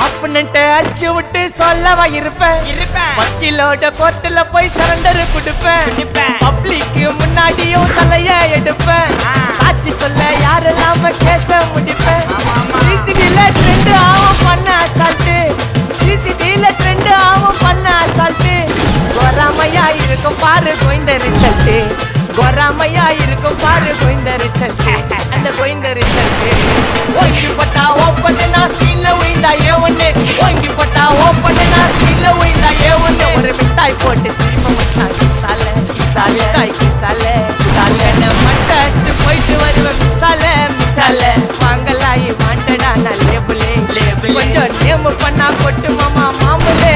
ஆப்பனன்ட்ட அச்சு விட்டு சொல்லவா இருப்பேன் வக்கீலோட கோர்ட்டுல போய் சரண்டர் குடுப்பேன் பப்ளிக்கு முன்னாடியும் தலைய எடுப்பேன் சாட்சி சொல்ல யாரெல்லாம் கேச முடிப்பேன் சிசிடில ட்ரெண்ட் ஆகும் பண்ண அசால்ட்டு சிசிடில ட்ரெண்ட் ஆகும் பண்ண அசால்ட்டு கோராமையா இருக்கும் பாரு கோயந்த ரிசல்ட் கோராமையா இருக்கும் பாரு கோயந்த ரிசல்ட் அந்த கோயந்த ரிசல்ட் ஓங்கி பட்டா ஓப்பன் நான் சீல உயிந்தா ஒண்ணு ஓங்கி பட்டா ஓப்பன் நான் சீல உயிந்தா ஒண்ணு ஒரு மிட்டாய் போட்டு சிரிப்ப மச்சான் கிசால கிசால காய் கிசால கிசால மட்டாட்டு போயிட்டு வருவேன் மிசால மிசால வாங்கலாயி மாட்டடா நான் லேபிளே லேபிள் கொஞ்சம் நேம் பண்ணா கொட்டு மாமா மாமலே